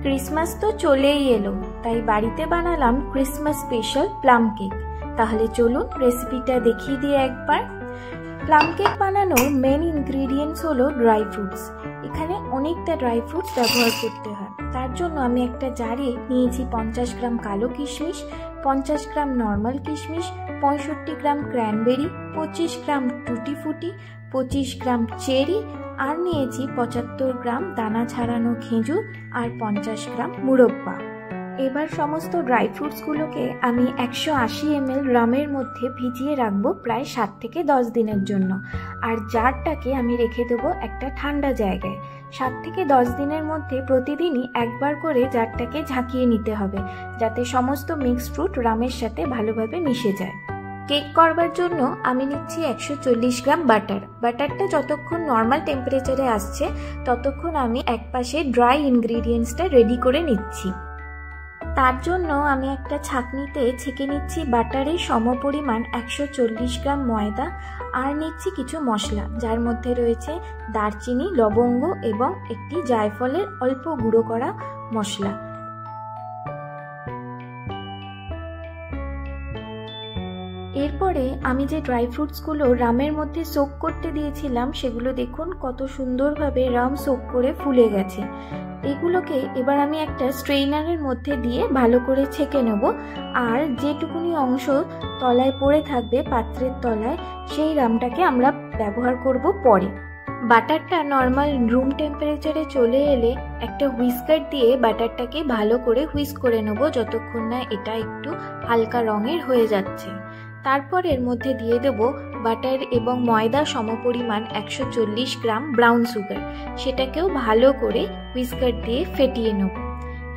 Christmas তো চলেই এলো, তাই বাড়িতে বানালাম ক্রিসমাস স্পেশাল প্লাম কেক। তাহলে চলুন রেসিপিটা দেখিয়ে দিয়ে একবার। প্লাম কেক বানানোর মেন ইনগ্রিডিয়েন্টস হলো ড্রাই ফ্রুটস। এখানে অনেকটা ড্রাই ফ্রুটস ব্যবহার করতে হয়। তার জন্য আমি একটা জারে নিয়েছি 50 গ্রাম কালো কিশমিশ, 50 গ্রাম নর্মাল কিশমিশ, 65 গ্রাম ক্র্যানবেরি, 25 গ্রাম টুটি ফুটি, 25 গ্রাম চেরি, আর নিয়েছি 75 গ্রাম দানা ছাড়ানো খেজুর আর 50 গ্রাম মুরব্বা। এবার সমস্ত ড্রাই ফ্রুটসগুলোকে আমি 180 ml রামের মধ্যে ভিজিয়ে রাখবো প্রায় 7 থেকে 10 দিনের জন্য। আর জারটাকে আমি রেখে দেবো একটা ঠান্ডা জায়গায়। 7 থেকে 10 দিনের মধ্যে প্রতিদিনই একবার করে জারটাকে ঝাঁকিয়ে নিতে হবে, যাতে সমস্ত মিক্সড ফ্রুট রামের সাথে ভালোভাবে মিশে যায়। কেক করবার জন্য আমি নিচ্ছি 140 গ্রাম বাটার। বাটারটা যতক্ষণ নর্মাল টেম্পারেচারে আসছে ততক্ষণ আমি একপাশে ড্রাই ইনগ্রিডিয়েন্টসটা রেডি করে নিচ্ছি। তার জন্য আমি একটা ছাঁকনিতে ছেঁকে নিচ্ছি বাটারের সমপরিমাণ 140 গ্রাম ময়দা, আর নিচ্ছি কিছু মশলা, যার মধ্যে রয়েছে দারচিনি, লবঙ্গ এবং একটি জায়ফলের অল্প গুঁড়ো করা মশলা। এরপরে আমি যে ড্রাই ফ্রুটসগুলো রামের মধ্যে সোক করতে দিয়েছিলাম সেগুলো দেখুন কত সুন্দরভাবে রাম সোক করে ফুলে গেছে। এগুলোকে এবার আমি একটা স্ট্রেইনারের মধ্যে দিয়ে ভালো করে ছেঁকে নেব, আর যেটুকুনি অংশ তলায় পড়ে থাকবে পাত্রের তলায় সেই রামটাকে আমরা ব্যবহার করব পরে। বাটারটা নর্মাল রুম টেম্পারেচারে চলে এলে একটা হুইস্কার দিয়ে বাটারটাকে ভালো করে হুইস্ক করে নেব যতক্ষণ না এটা একটু হালকা রঙের হয়ে যাচ্ছে। তারপর এর মধ্যে দিয়ে দেব বাটার এবং ময়দা সমপরিমাণ 140 গ্রাম ব্রাউন সুগার। সেটাকেও ভালো করে হুইস্কার দিয়ে ফেটিয়ে নেব।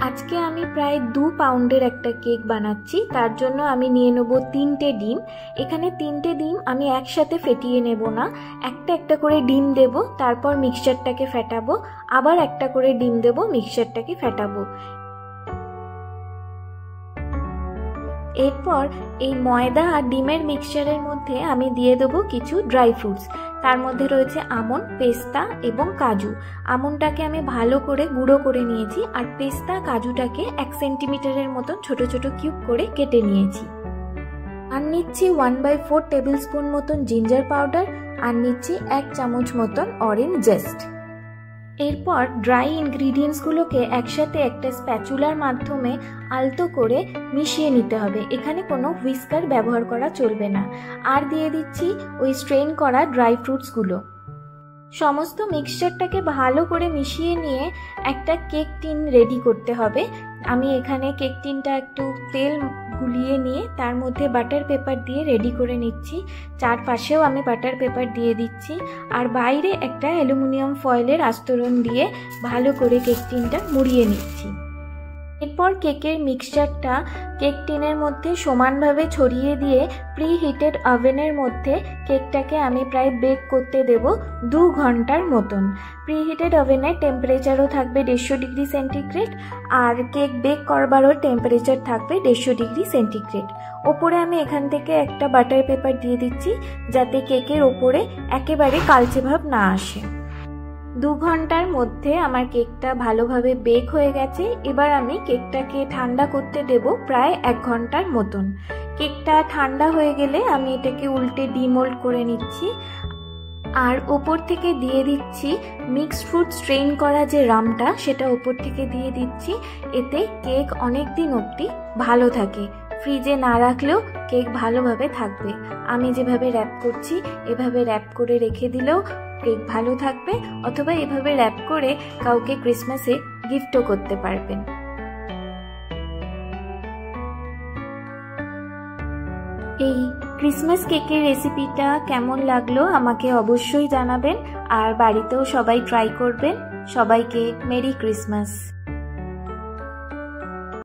আজকে আমি প্রায় 2 পাউন্ডের একটা কেক বানাচ্ছি, তার জন্য আমি নিয়ে নেব 3টে ডিম। এখানে 3টে ডিম আমি একসাথে ফেটিয়ে নেব না, একটা একটা করে ডিম দেব, তারপর মিক্সচারটাকে ফেটাবো, আবার একটা করে ডিম দেব, মিক্সচারটাকে ফেটাবো। এরপর এই ময়দা আর ডিমের মিক্সচারের মধ্যে আমি দিয়ে দেবো কিছু ড্রাই ফ্রুটস। তার মধ্যে রয়েছে আমন্ড, পেস্তা এবং কাজু। আমন্ডটাকে আমি ভালো করে গুঁড়ো করে নিয়েছি, আর পেস্তা কাজুটাকে 1 সেন্টিমিটারের মতন ছোট ছোট কিউব করে কেটে নিয়েছি। আর নিচ্ছি 1/4 টেবিল স্পুন মতন জিঞ্জার পাউডার, আর নিচ্ছি 1 চামচ মতন অরেঞ্জ জেস্ট। এরপর ড্রাই ইনগ্রিডিয়েন্টসগুলোকে একসাথে একটা স্প্যাচুলার মাধ্যমে আলতো করে মিশিয়ে নিতে হবে। এখানে কোনো হুইস্কার ব্যবহার করা চলবে না। আর দিয়ে দিচ্ছি ওই স্ট্রেন করা ড্রাই ফ্রুটসগুলো। সমস্ত মিক্সচারটাকে ভালো করে মিশিয়ে নিয়ে একটা কেক টিন রেডি করতে হবে। আমি এখানে কেক টিনটা একটু তেল গুলিয়ে নিয়ে তার মধ্যে বাটার পেপার দিয়ে রেডি করে নিচ্ছি। চারপাশেও আমি বাটার পেপার দিয়ে দিচ্ছি, আর বাইরে একটা অ্যালুমিনিয়াম ফয়েলের আস্তরণ দিয়ে ভালো করে কেক টিনটা মুড়িয়ে নিচ্ছি। এরপর কেকের মিক্সচারটা কেক টিনের মধ্যে সমানভাবে ছড়িয়ে দিয়ে প্রি হিটেড ওভেনের মধ্যে কেকটাকে আমি প্রায় বেক করতে দেব 2 ঘন্টার মতন। প্রি হিটেড ওভেনের টেম্পারেচারও থাকবে 150 ডিগ্রি সেন্টিগ্রেড, আর কেক বেক করবারও টেম্পারেচার থাকবে 150 ডিগ্রি সেন্টিগ্রেড। ওপরে আমি এখান থেকে একটা বাটার পেপার দিয়ে দিচ্ছি, যাতে কেকের ওপরে একেবারে কালচে ভাব না আসে। 2 ঘন্টার মধ্যে আমার কেকটা ভালোভাবে বেক হয়ে গেছে। এবার আমি কেকটাকে ঠান্ডা করতে দেব প্রায় 1 ঘন্টার মতন। কেকটা ঠান্ডা হয়ে গেলে আমি এটাকে উল্টে ডিমোল্ড করে নিচ্ছি, আর ওপর থেকে দিয়ে দিচ্ছি মিক্সড ফ্রুট স্ট্রেন করা যে রামটা, সেটা ওপর থেকে দিয়ে দিচ্ছি। এতে কেক অনেক দিন অবধি ভালো থাকে। ফ্রিজে না রাখলেও কেক ভালোভাবে থাকবে। আমি যেভাবে র্যাপ করছি এভাবে র্যাপ করে রেখে দিলেও কেক ভালো থাকবে, অথবা এভাবে র্যাপ করে কাউকে ক্রিসমাসে গিফটও করতে পারবেন। এই ক্রিসমাস কেকের রেসিপিটা কেমন লাগলো আমাকে অবশ্যই জানাবেন, আর বাড়িতেও সবাই ট্রাই করবেন। সবাইকে মেরি ক্রিসমাস।